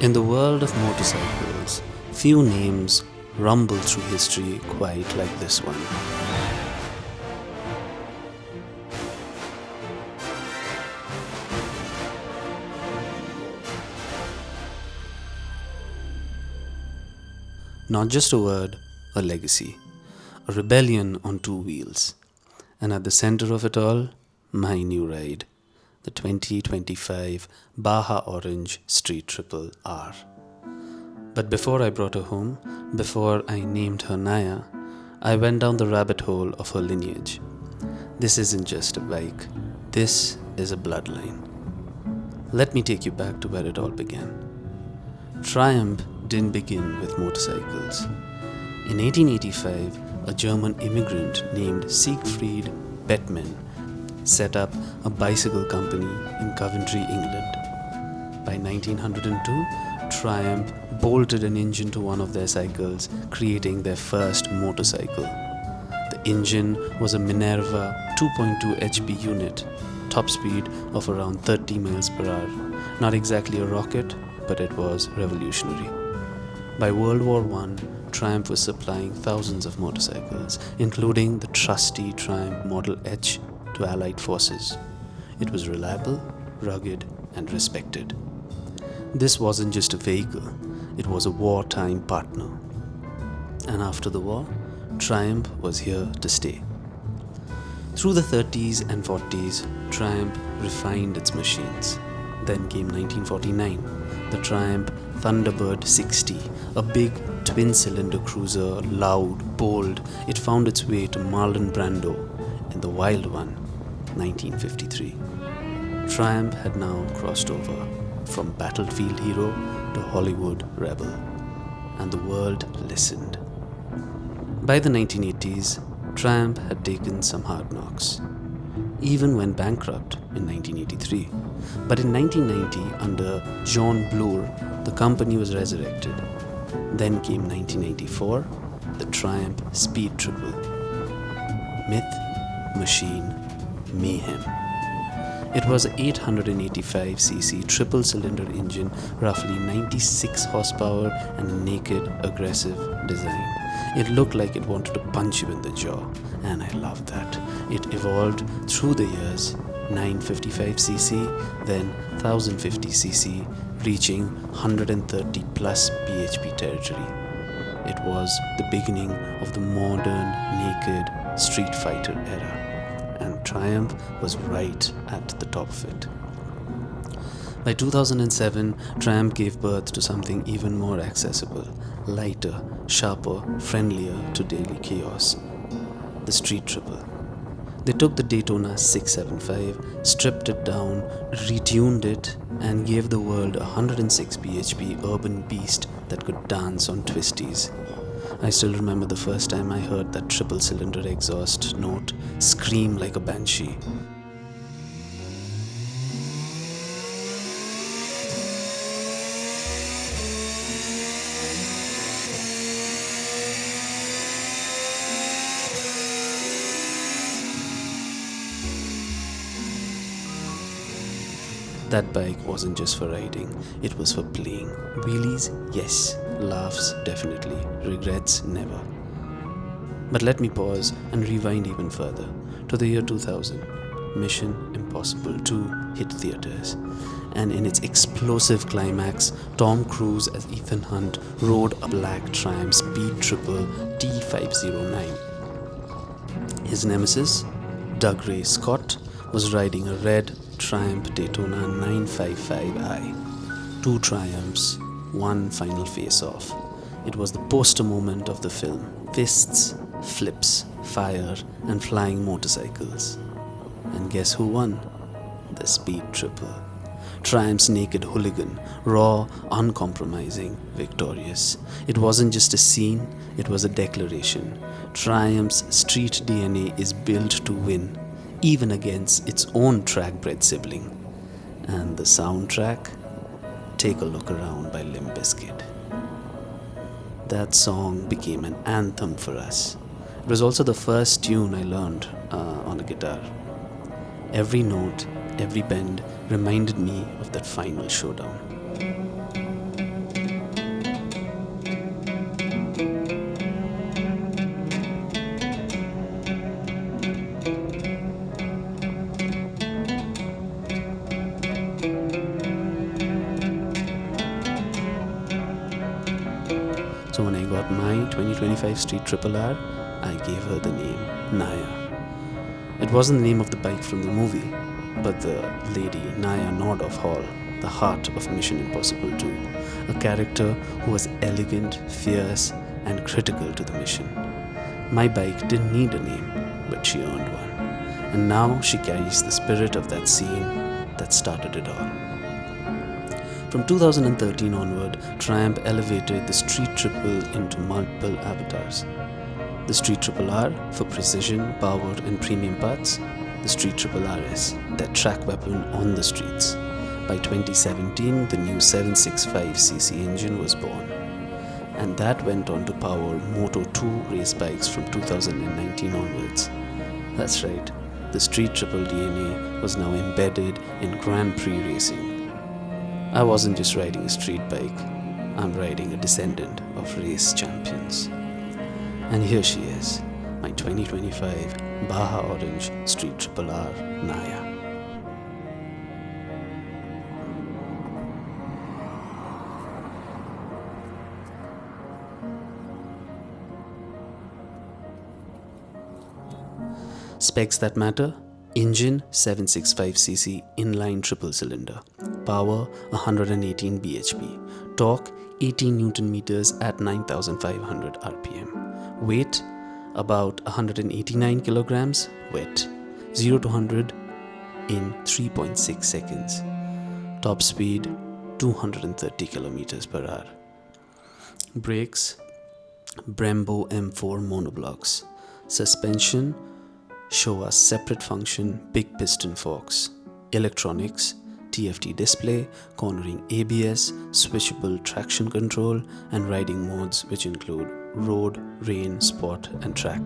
In the world of motorcycles, few names rumble through history quite like this one. Not just a word, a legacy, a rebellion on two wheels. And at the center of it all, my new ride, the 2025 Baja Orange Street Triple R. But before I brought her home, before I named her Nyah, I went down the rabbit hole of her lineage. This isn't just a bike, this is a bloodline. Let me take you back to where it all began. Triumph didn't begin with motorcycles. In 1885, a German immigrant named Siegfried Bettmann set up a bicycle company in Coventry, England. By 1902, Triumph bolted an engine to one of their cycles, creating their first motorcycle. The engine was a Minerva 2.2 HP unit, top speed of around 30 miles per hour. Not exactly a rocket, but it was revolutionary. By World War I, Triumph was supplying thousands of motorcycles, including the trusty Triumph Model H to Allied forces. It was reliable, rugged, and respected. This wasn't just a vehicle, it was a wartime partner. And after the war, Triumph was here to stay. Through the 30s and 40s, Triumph refined its machines. Then came 1949, the Triumph Thunderbird 60, a big twin-cylinder cruiser, loud, bold. It found its way to Marlon Brando in The Wild One, 1953. Triumph had now crossed over from battlefield hero to Hollywood rebel, and the world listened. By the 1980s, Triumph had taken some hard knocks, even went bankrupt in 1983. But in 1990, under John Bloor, the company was resurrected. Then came 1994, the Triumph Speed Triple. Myth, machine, mayhem. It was an 885cc triple-cylinder engine, roughly 96 horsepower, and a naked, aggressive design. It looked like it wanted to punch you in the jaw, and I loved that. It evolved through the years, 955cc, then 1050cc, reaching 130 plus bhp territory. It was the beginning of the modern, naked Street Fighter era, and Triumph was right at the top of it. By 2007, Triumph gave birth to something even more accessible, lighter, sharper, friendlier to daily chaos, the Street Triple. They took the Daytona 675, stripped it down, retuned it, and gave the world a 106 bhp urban beast that could dance on twisties. I still remember the first time I heard that triple-cylinder exhaust note scream like a banshee. That bike wasn't just for riding, it was for playing. Wheelies, yes. Laughs, definitely. Regrets, never. But let me pause and rewind even further to the year 2000. Mission Impossible 2 hit theaters. And in its explosive climax, Tom Cruise as Ethan Hunt rode a black Triumph Speed Triple T509. His nemesis, Doug Ray Scott, was riding a red Triumph Daytona 955i. Two Triumphs, one final face-off. It was the poster moment of the film. Fists, flips, fire, and flying motorcycles. And guess who won? The Speed Triple. Triumph's naked hooligan, raw, uncompromising, victorious. It wasn't just a scene, it was a declaration. Triumph's street DNA is built to win, even against its own track-bred sibling. And the soundtrack? Take a Look Around by Limp Bizkit. That song became an anthem for us. It was also the first tune I learned on a guitar. Every note, every bend reminded me of that final showdown. 2025 Street Triple R, I gave her the name Nyah. It wasn't the name of the bike from the movie, but the lady Nyah Nordoff Hall, the heart of Mission Impossible 2, a character who was elegant, fierce, and critical to the mission. My bike didn't need a name, but she earned one. And now she carries the spirit of that scene that started it all. From 2013 onward, Triumph elevated the Street Triple into multiple avatars. The Street Triple R for precision, power, and premium parts. The Street Triple RS, their track weapon on the streets. By 2017, the new 765cc engine was born. And that went on to power Moto 2 race bikes from 2019 onwards. That's right, the Street Triple DNA was now embedded in Grand Prix racing. I wasn't just riding a street bike, I'm riding a descendant of race champions. And here she is, my 2025 Baja Orange Street Triple R Nyah. Specs that matter: engine 765cc inline triple cylinder, power 118 bhp, torque 18 Newton meters at 9500 rpm, weight about 189 kilograms wet, 0 to 100 in 3.6 seconds, top speed 230 kilometers per hour. Brakes Brembo M4 monoblocks, suspension show us separate function big piston forks, electronics, TFT display, cornering ABS, switchable traction control, and riding modes which include road, rain, sport, and track.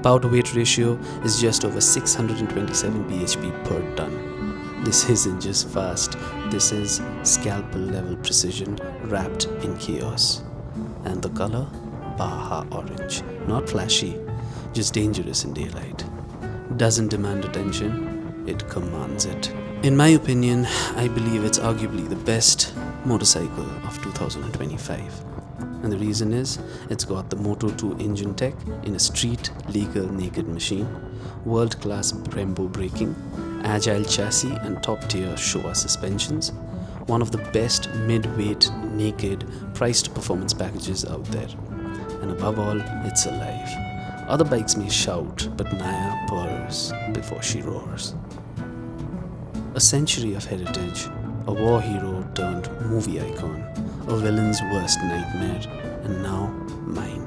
Power to weight ratio is just over 627 bhp per ton. This isn't just fast, this is scalpel level precision wrapped in chaos. And the color? Baja Orange. Not flashy, just dangerous in daylight. Doesn't demand attention, it commands it. In my opinion, I believe it's arguably the best motorcycle of 2025. And the reason is, it's got the Moto 2 engine tech in a street legal naked machine, world-class Brembo braking, agile chassis and top-tier Showa suspensions, one of the best mid-weight naked price-to-performance packages out there. And above all, it's alive. Other bikes may shout, but Nyah purrs before she roars. A century of heritage, a war hero turned movie icon, a villain's worst nightmare, and now mine.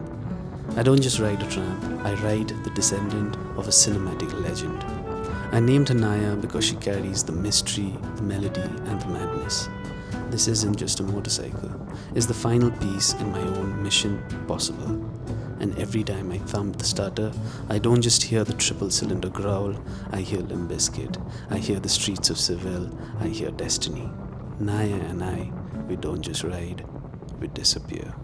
I don't just ride a tramp, I ride the descendant of a cinematic legend. I named her Nyah because she carries the mystery, the melody, and the madness. This isn't just a motorcycle, it's the final piece in my own Mission Possible. And every time I thump the starter, I don't just hear the triple cylinder growl, I hear Limp Bizkit, I hear the streets of Seville, I hear Destiny. Nyah and I, we don't just ride, we disappear.